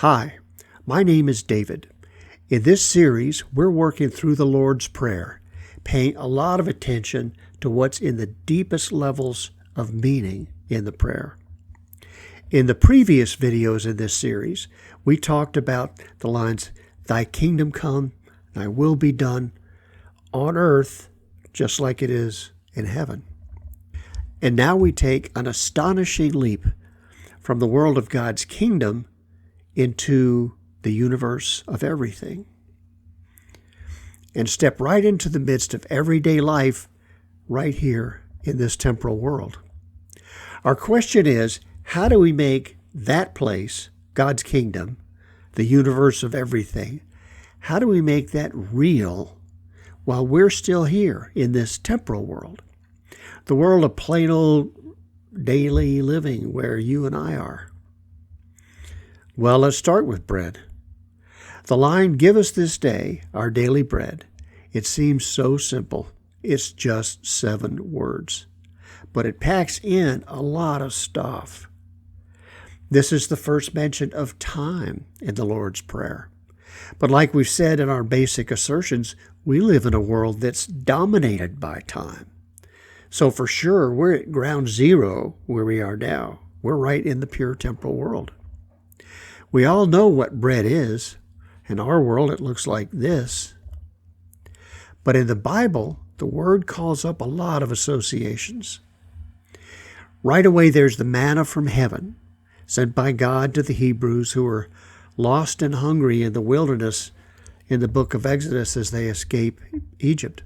Hi, my name is David. In this series, we're working through the Lord's Prayer, paying a lot of attention to what's in the deepest levels of meaning in the prayer. In the previous videos in this series, we talked about the lines, "Thy kingdom come, thy will be done on earth, just like it is in heaven." And now we take an astonishing leap from the world of God's kingdom into the universe of everything, and step right into the midst of everyday life right here in this temporal world. Our question is, how do we make that place, God's kingdom, the universe of everything, how do we make that real while we're still here in this temporal world? The world of plain old daily living where you and I are. Well, let's start with bread. The line, "Give us this day our daily bread." It seems so simple. It's just 7 words. But it packs in a lot of stuff. This is the first mention of time in the Lord's Prayer. But like we've said in our basic assertions, we live in a world that's dominated by time. So for sure, we're at ground zero where we are now. We're right in the pure temporal world. We all know what bread is. In our world, it looks like this. But in the Bible, the word calls up a lot of associations. Right away, there's the manna from heaven, sent by God to the Hebrews who were lost and hungry in the wilderness in the book of Exodus as they escape Egypt.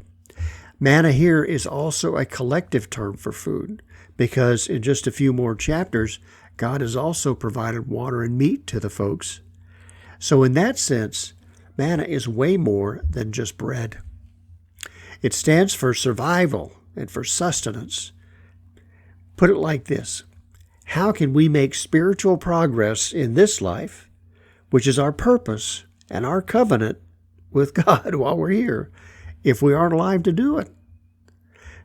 Manna here is also a collective term for food, because in just a few more chapters, God has also provided water and meat to the folks. So in that sense, manna is way more than just bread. It stands for survival and for sustenance. Put it like this: how can we make spiritual progress in this life, which is our purpose and our covenant with God while we're here, if we aren't alive to do it?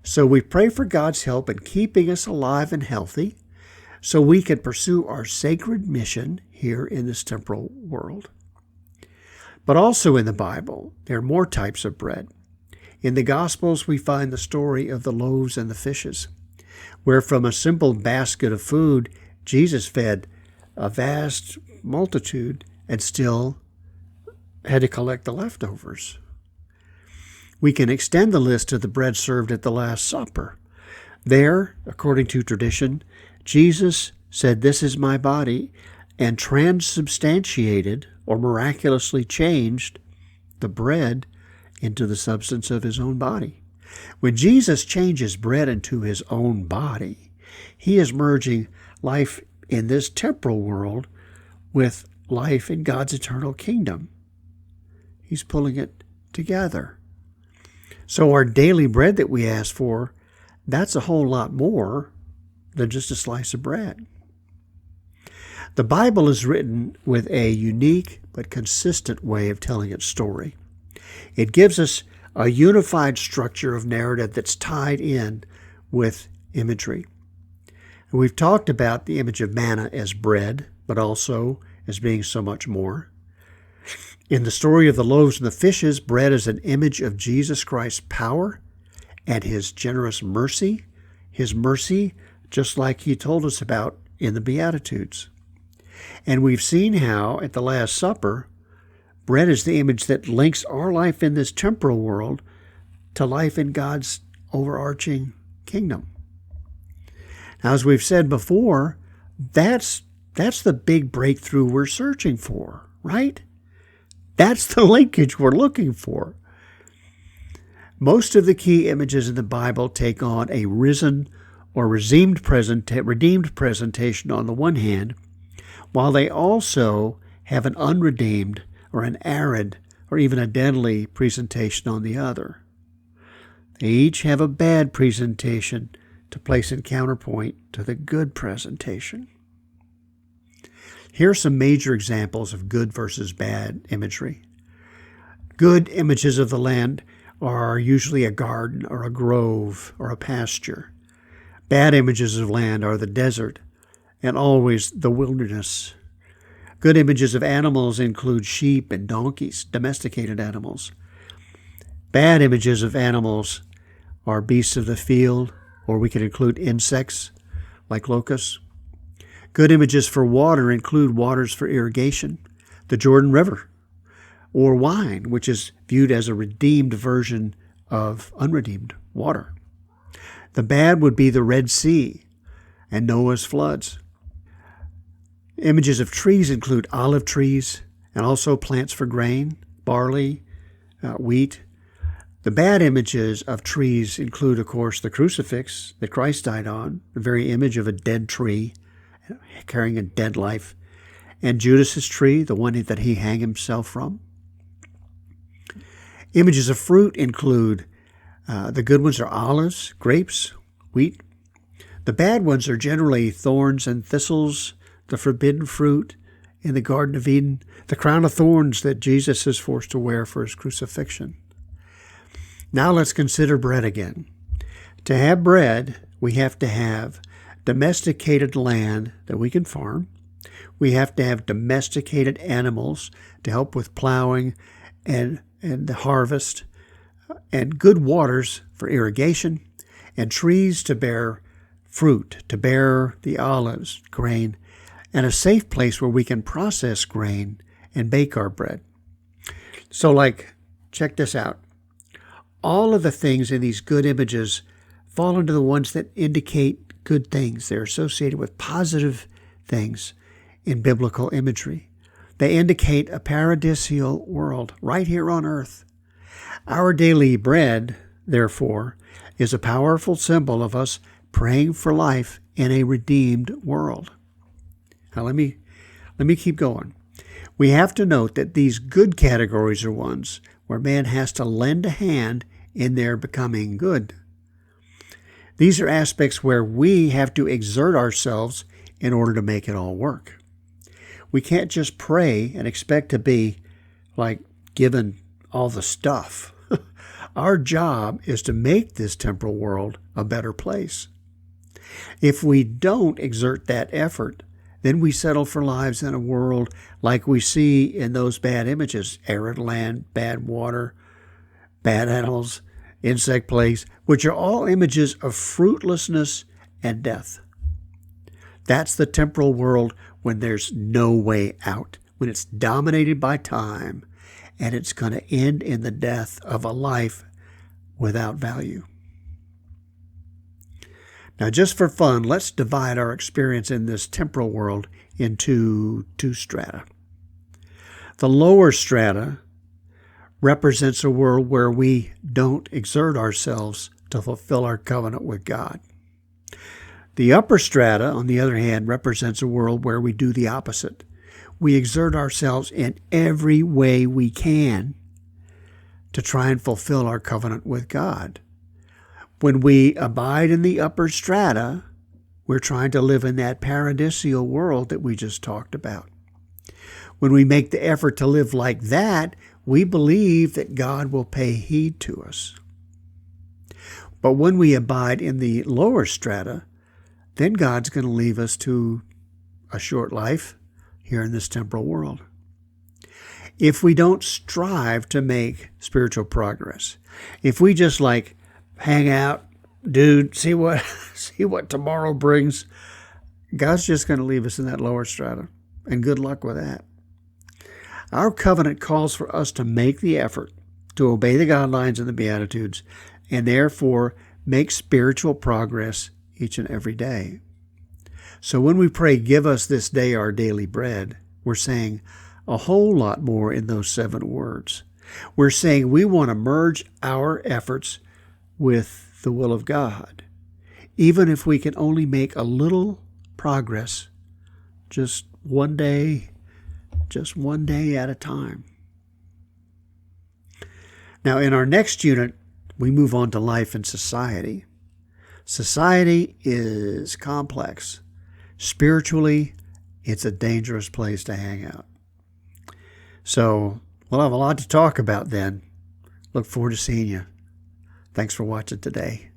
So we pray for God's help in keeping us alive and healthy so we can pursue our sacred mission here in this temporal world. But also in the Bible, there are more types of bread. In the Gospels, we find the story of the loaves and the fishes, where from a simple basket of food, Jesus fed a vast multitude and still had to collect the leftovers. We can extend the list to the bread served at the Last Supper. There, according to tradition, Jesus said, "This is my body," and transubstantiated or miraculously changed the bread into the substance of his own body. When Jesus changes bread into his own body, he is merging life in this temporal world with life in God's eternal kingdom. He's pulling it together. So our daily bread that we ask for, that's a whole lot more than just a slice of bread. The Bible is written with a unique but consistent way of telling its story. It gives us a unified structure of narrative that's tied in with imagery. And we've talked about the image of manna as bread, but also as being so much more. In the story of the loaves and the fishes, bread is an image of Jesus Christ's power and his generous mercy. His mercy, just like he told us about in the Beatitudes. And we've seen how at the Last Supper, bread is the image that links our life in this temporal world to life in God's overarching kingdom. Now, as we've said before, that's the big breakthrough we're searching for, right? That's the linkage we're looking for. Most of the key images in the Bible take on a risen or redeemed presentation on the one hand, while they also have an unredeemed or an arid or even a deadly presentation on the other. They each have a bad presentation to place in counterpoint to the good presentation. Here are some major examples of good versus bad imagery. Good images of the land are usually a garden or a grove or a pasture. Bad images of land are the desert and always the wilderness. Good images of animals include sheep and donkeys, domesticated animals. Bad images of animals are beasts of the field, or we could include insects like locusts. Good images for water include waters for irrigation, the Jordan River, or wine, which is viewed as a redeemed version of unredeemed water. The bad would be the Red Sea and Noah's floods. Images of trees include olive trees and also plants for grain, barley, wheat. The bad images of trees include, of course, the crucifix that Christ died on, the very image of a dead tree carrying a dead life, and Judas's tree, the one that he hanged himself from. Images of fruit include the good ones are olives, grapes, wheat. The bad ones are generally thorns and thistles, the forbidden fruit in the Garden of Eden, the crown of thorns that Jesus is forced to wear for his crucifixion. Now let's consider bread again. To have bread, we have to have domesticated land that we can farm. We have to have domesticated animals to help with plowing and the harvest, and good waters for irrigation, and trees to bear fruit, to bear the olives, grain, and a safe place where we can process grain and bake our bread. So check this out. All of the things in these good images fall into the ones that indicate good things. They're associated with positive things in biblical imagery. They indicate a paradisial world right here on earth. Our daily bread, therefore, is a powerful symbol of us praying for life in a redeemed world. Now let me keep going. We have to note that these good categories are ones where man has to lend a hand in their becoming good. These are aspects where we have to exert ourselves in order to make it all work. We can't just pray and expect to be given all the stuff. Our job is to make this temporal world a better place. If we don't exert that effort, then we settle for lives in a world like we see in those bad images: arid land, bad water, bad animals, insect plagues, which are all images of fruitlessness and death. That's the temporal world when there's no way out, when it's dominated by time, and it's going to end in the death of a life without value. Now, just for fun, let's divide our experience in this temporal world into two strata. The lower strata represents a world where we don't exert ourselves to fulfill our covenant with God. The upper strata, on the other hand, represents a world where we do the opposite. We exert ourselves in every way we can to try and fulfill our covenant with God. When we abide in the upper strata, we're trying to live in that paradisial world that we just talked about. When we make the effort to live like that, we believe that God will pay heed to us. But when we abide in the lower strata, then God's going to leave us to a short life here in this temporal world. If we don't strive to make spiritual progress, if we just hang out, dude, see what tomorrow brings, God's just going to leave us in that lower strata, and good luck with that. Our covenant calls for us to make the effort to obey the guidelines and the Beatitudes, and therefore make spiritual progress each and every day. So when we pray, "Give us this day our daily bread," we're saying a whole lot more in those 7 words. We're saying we want to merge our efforts with the will of God, even if we can only make a little progress, just one day at a time. Now, in our next unit, we move on to life in society. Society is complex. Spiritually, it's a dangerous place to hang out. So we'll have a lot to talk about then. Look forward to seeing you. Thanks for watching today.